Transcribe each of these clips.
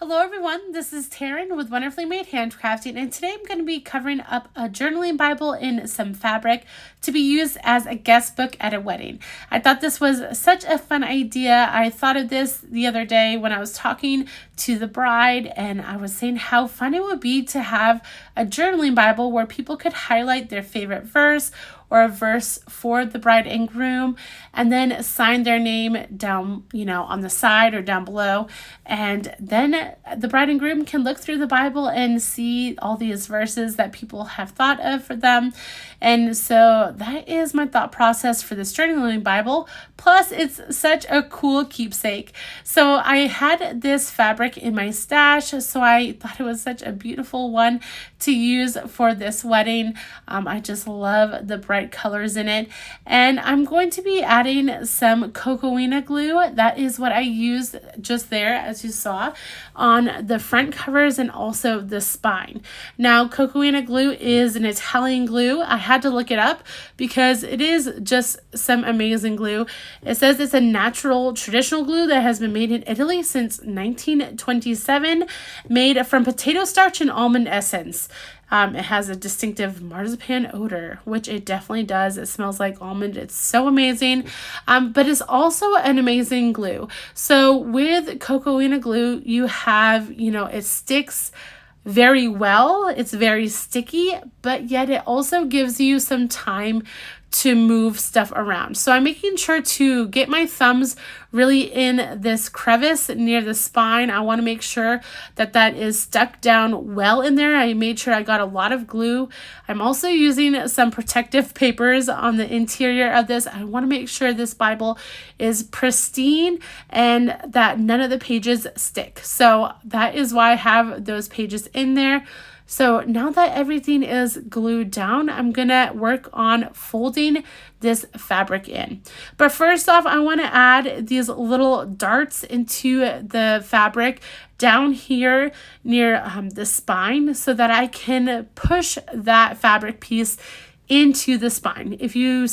Hello everyone, this is Taryn with Wonderfully Made Handcrafting, and today I'm going to be covering up a journaling Bible in some fabric to be used as a guest book at a wedding. I thought this was such a fun idea. I thought of this the other day when I was talking to the bride, and I was saying how fun it would be to have a journaling Bible where people could highlight their favorite verse or a verse for the bride and groom, and then sign their name down, on the side or down below. And then the bride and groom can look through the Bible and see all these verses that people have thought of for them. And so that is my thought process for this journaling Bible. Plus, it's such a cool keepsake. So I had this fabric in my stash, so I thought it was such a beautiful one to use for this wedding. I just love the bright colors in it. And I'm going to be adding some cocoina glue. That is what I used just there, as you saw, on the front covers and also the spine. Now, cocoina glue is an Italian glue. I had to look it up because it is just some amazing glue. It says it's a natural traditional glue that has been made in Italy since 1927, made from potato starch and almond essence. It has a distinctive marzipan odor, which it definitely does. It smells like almond. It's so amazing. But it's also an amazing glue. So with cocoina glue, you have, it sticks very well. It's very sticky, but yet it also gives you some time to move stuff around. So I'm making sure to get my thumbs really in this crevice near the spine. I want to make sure that that is stuck down well in there. I made sure I got a lot of glue. I'm also using some protective papers on the interior of this. I want to make sure this Bible is pristine and that none of the pages stick. So that is why I have those pages in there. So now that everything is glued down, I'm going to work on folding this fabric in. But first off, I want to add these little darts into the fabric down here near the spine so that I can push that fabric piece into the spine. If you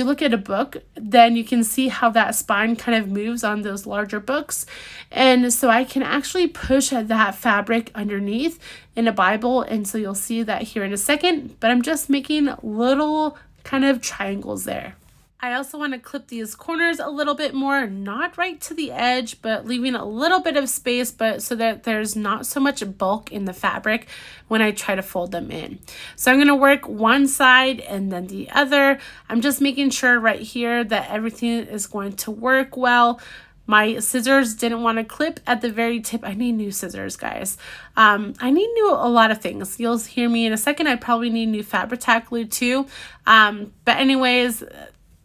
look at a book, then you can see how that spine kind of moves on those larger books. And so I can actually push that fabric underneath in a Bible. And so you'll see that here in a second, but I'm just making little kind of triangles there. I also want to clip these corners a little bit more, not right to the edge, but leaving a little bit of space, but so that there's not so much bulk in the fabric when I try to fold them in. So I'm going to work one side and then the other. I'm just making sure right here that everything is going to work well. My scissors didn't want to clip at the very tip. I need new scissors, guys. I need a lot of things. You'll hear me in a second. I probably need new Fabri-Tac glue too. But anyways,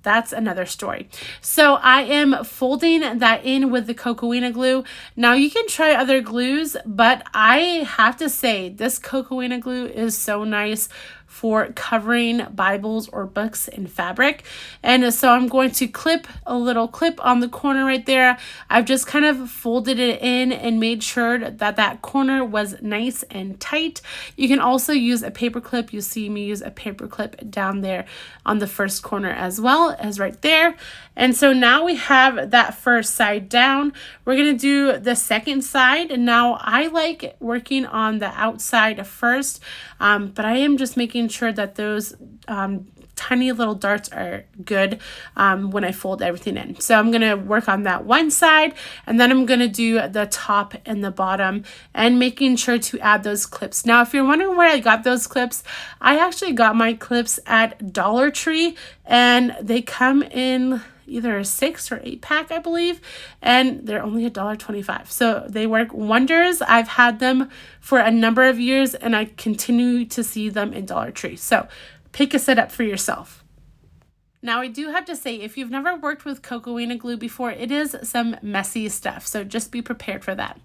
that's another story. So I am folding that in with the cocoina glue. Now you can try other glues, but I have to say this cocoina glue is so nice for covering Bibles or books in fabric. And so I'm going to clip a little clip on the corner right there. I've just kind of folded it in and made sure that that corner was nice and tight. You can also use a paper clip. You see me use a paper clip down there on the first corner as well as right there. And so now we have that first side down. We're going to do the second side. And now I like working on the outside first, but I am just making sure that those tiny little darts are good when I fold everything in. So I'm going to work on that one side, and then I'm going to do the top and the bottom and making sure to add those clips. Now, if you're wondering where I got those clips, I actually got my clips at Dollar Tree, and they come in either a 6 or 8 pack, I believe, and they're only $1.25. So they work wonders. I've had them for a number of years, and I continue to see them in Dollar Tree. So pick a set up for yourself. Now, I do have to say, if you've never worked with cocoina glue before, it is some messy stuff, so just be prepared for that.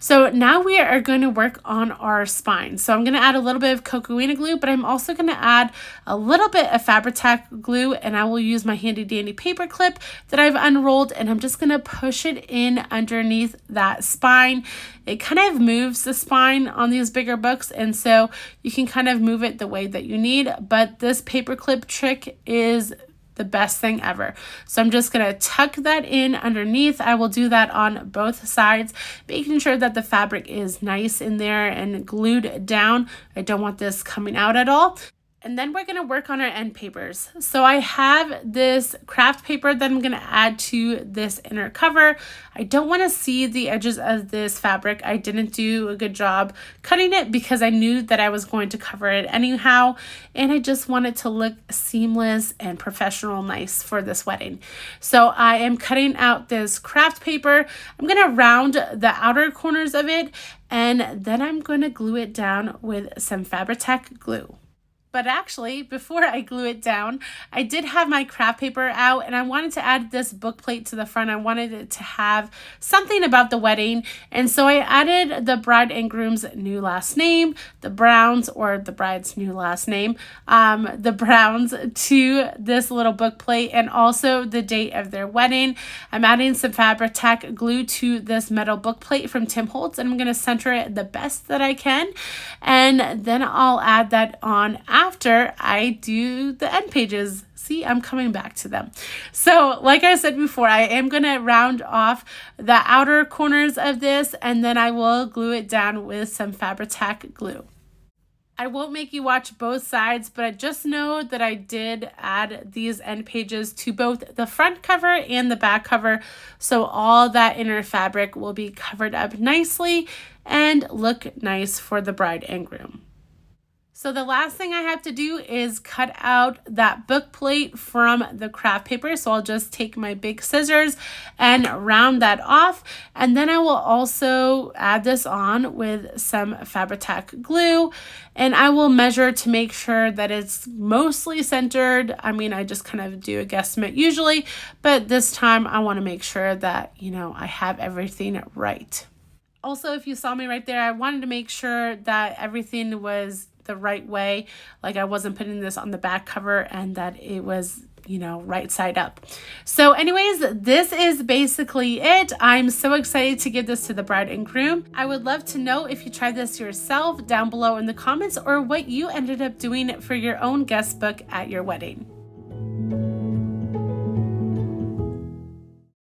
So now we are going to work on our spine. So I'm going to add a little bit of cocoina glue, but I'm also going to add a little bit of Fabri-Tac glue, and I will use my handy dandy paper clip that I've unrolled, and I'm just going to push it in underneath that spine. It kind of moves the spine on these bigger books, and so you can kind of move it the way that you need, but this paper clip trick is the best thing ever. So I'm just going to tuck that in underneath. I will do that on both sides, making sure that the fabric is nice in there and glued down. I don't want this coming out at all. And then we're going to work on our end papers. So I have this craft paper that I'm going to add to this inner cover. I don't want to see the edges of this fabric. I didn't do a good job cutting it because I knew that I was going to cover it anyhow. And I just want it to look seamless and professional, nice for this wedding. So I am cutting out this craft paper. I'm going to round the outer corners of it, and then I'm going to glue it down with some Fabri-Tac glue. But actually, before I glue it down, I did have my craft paper out and I wanted to add this book plate to the front. I wanted it to have something about the wedding. And so I added the bride and groom's new last name, the Browns, or the bride's new last name, the Browns, to this little book plate, and also the date of their wedding. I'm adding some Fabri-Tac glue to this metal book plate from Tim Holtz, and I'm going to center it the best that I can. And then I'll add that on after I do the end pages. See, I'm coming back to them. So like I said before, I am going to round off the outer corners of this, and then I will glue it down with some Fabri-Tac glue. I won't make you watch both sides, but just know that I did add these end pages to both the front cover and the back cover, so all that inner fabric will be covered up nicely and look nice for the bride and groom. So the last thing I have to do is cut out that book plate from the craft paper. So I'll just take my big scissors and round that off. And then I will also add this on with some Fabri-Tac glue. And I will measure to make sure that it's mostly centered. I mean, I just kind of do a guesstimate usually, but this time I want to make sure that, I have everything right. Also, if you saw me right there, I wanted to make sure that everything was the right way, like I wasn't putting this on the back cover, and that it was, right side up. So anyways, this is basically it. I'm so excited to give this to the bride and groom. I would love to know if you tried this yourself down below in the comments, or what you ended up doing for your own guest book at your wedding.